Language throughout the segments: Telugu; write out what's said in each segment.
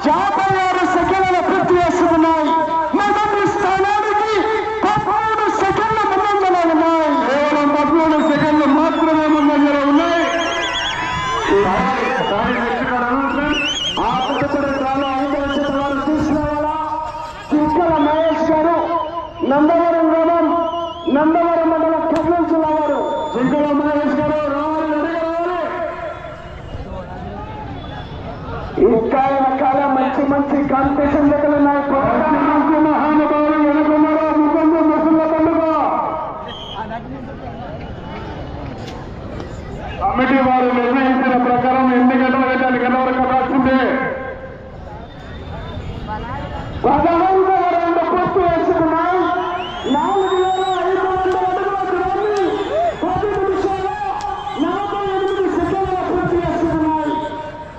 56 సెకండ్ల పూర్తి చేస్తున్నాయి. మొదటి స్థానానికి 13 సెకండ్ల ముందంజలో ఉన్నాయి. కేవలం 13 సెకండ్లు మాత్రమే ముందంజలో ఉన్నాయి. ఆ తదుపరి డ్రాలో 5వ జత వారు చూసిన వాళ్ళ చిక్కల మహేష్ గారు నందవరం గ్రామం నందవరం మండల కర్నూలు జిల్లా వారు. చిక్కల మహేష్ గారు రావాలి, ఇంకా వెనకాల మంచి మంచి కాంపిటీషన్ దగ్గర ఉన్నాయి. మహానుభావులు వెనుకున్నారా ముఖంలో ముసుల పండుగ కమిటీ వారు నిర్ణయించిన ప్రకారం 8 గంటల కంటే 10 గంటల వరకు రాసిందే. 11వ రౌండ్ పూర్తి చేసుకున్నాయి. 4,500 అడుగుల దూరాన్ని 10 నిమిషాల 48 సెకండ్ల పూర్తి చేసుకున్నాయి.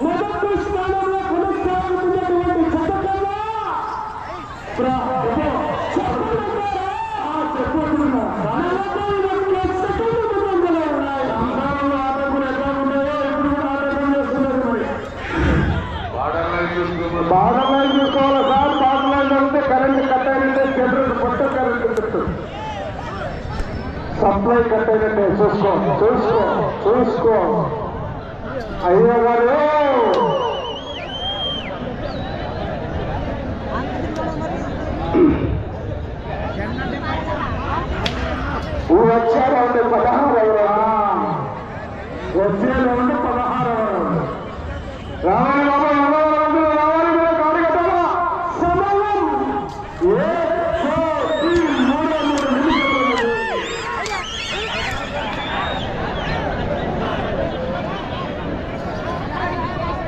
మొదటి స్థానంలో కొనసాగుతున్నటువంటి జత కన్నా బార్డర్ లైన్ చూసుకోవాలి సార్. బార్డర్ లైన్ ఉంటే కరెంట్ కట్ అయినట్టే, జనరేటర్ కొట్ట కరెంట్ సప్లై కట్ అయినట్టే. చూసుకో అయ్యో గారు వచ్చారు. 16వ వచ్చేది 16వ రావాలి బాబా, రావాలి మీరు కాదు కదా. సమయం 3 నిమిషాలు.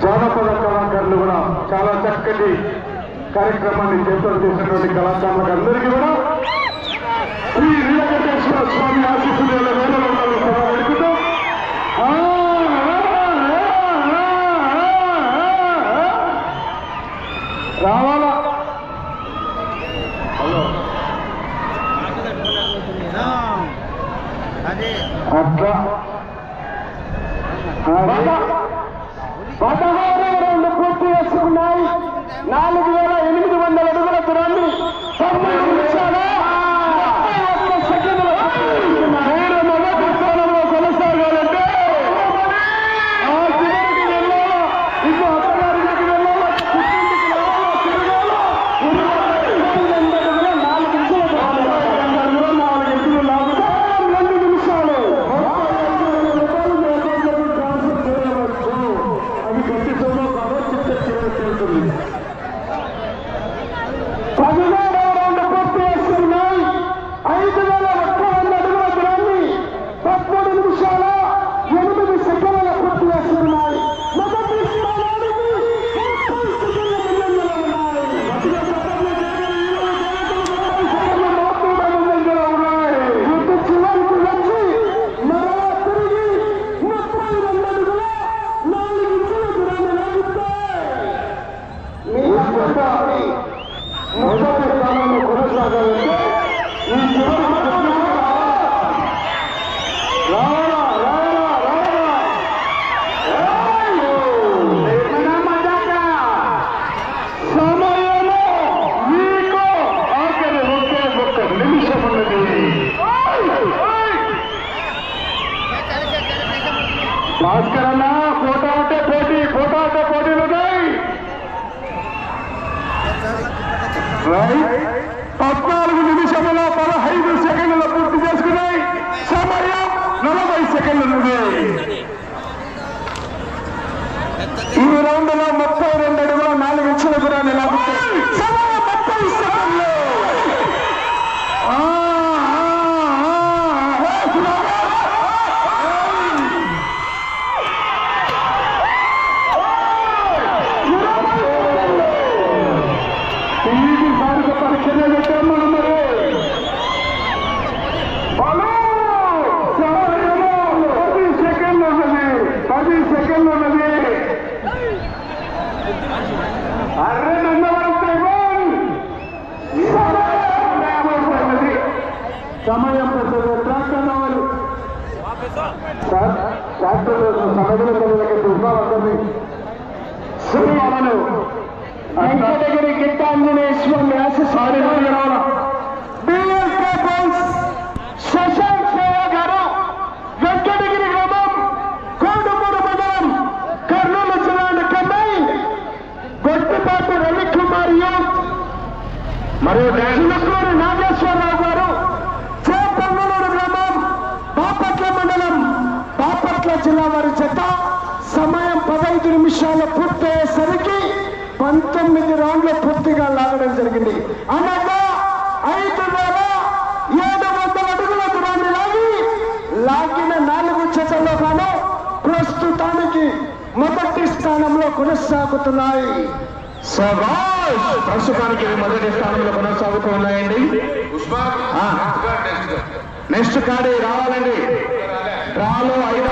జానపద కళాకారులు కూడా చాలా చక్కటి కార్యక్రమాన్ని చేపట్టి చేసినటువంటి కళాకారులకు అందరికీ కూడా శ్రీ నీలకంఠేశ్వర స్వామి ఆశీస్సులు వేలలో ఉండాలని పెడుతూ రావాలా. అట్లా 16వ రౌండ్ పూర్తి చేసుకున్నాయి. 4,800 అడుగుల దూరాన్ని 9 నిమిషాల 31 సెకండ్ల మీరు మొదటి స్థానంలో కొనసాగాలంటే ఆ చివరికి వెళ్ళాలా, ఇంకో అత్తగారికి వెళ్ళాలా, పుట్టింటికి వెళ్ళాలా, తిరగాలా. 4 నిమిషాలు 2 నిమిషాలు అది గట్టి సోమో కావచ్చు. 17వ రౌండ్ పూర్తి చేస్తున్నాయి. 5,100 అడుగుల దూరాన్ని 13 నిమిషాల 8 సెకండ్ల పూర్తి చేస్తున్నాయి. మొదటి స్థానానికి 30 సెకండ్ల ముందంజలో ఉన్నాయి. ఇటు చివరికి వచ్చి మరలా తిరిగి 32 అడుగుల 4 ఇంచుల దూరాన్ని లాగితే మొదటి స్థానంలో కొనసాగాలంటే ఈ చివరికి సమయము మీకు ఆఖరి ఒక్క నిమిషం ఉన్నది. భాస్కర్ అన్న ఫోటో అంటే పోటీలు ఉన్నాయి. 14 నిమిషముల 15 సెకండ్ల పూర్తి చేసుకున్నాయి. సమయం 40 సెకండ్లు ఉన్నది. ఈ రౌండ్ లో 32 అడుగుల 4 ఇంచుల దూరాన్ని లాగుతాయి. సమయం 30 సెకండ్లు. సమయం ట్రాక్టర్ కావాలి సార్. ట్రాక్టర్ సమయంలో అందరినీ సినిమాలను వెంకటగిరి గిట్టాంజనేయ స్వామి ఆశీస్సులు బిఎస్కే బోల్స్ శశాంక్ శ్రేయ గారు వెంకటగిరి గ్రామం కోడుమూరు మండలం కర్నూలు జిల్లా కన్నై గొట్టిపాటి రవికుమార్ యూత్ మరియు చిలుకూరు నాగేశ్వరరావు గారు చేపల్లూరు గ్రామం బాపట్ల మండలం బాపట్ల జిల్లా వారి చేత సమయం 15 నిమిషాలు పూర్తయ్యేసరికి 19 రౌండ్లు పూర్తిగా లాగడం జరిగింది. అనగా 5,700 అడుగుల దూరాన్ని లాగిన 4 జతల్లో గాను ప్రస్తుతానికి మొదటి స్థానంలో కొనసాగుతున్నాయి. ప్రస్తుతానికి మొదటి స్థానంలో కొనసాగుతూ ఉన్నాయండి. నెక్స్ట్ కాడి రావాలండి. డ్రాలో 5వ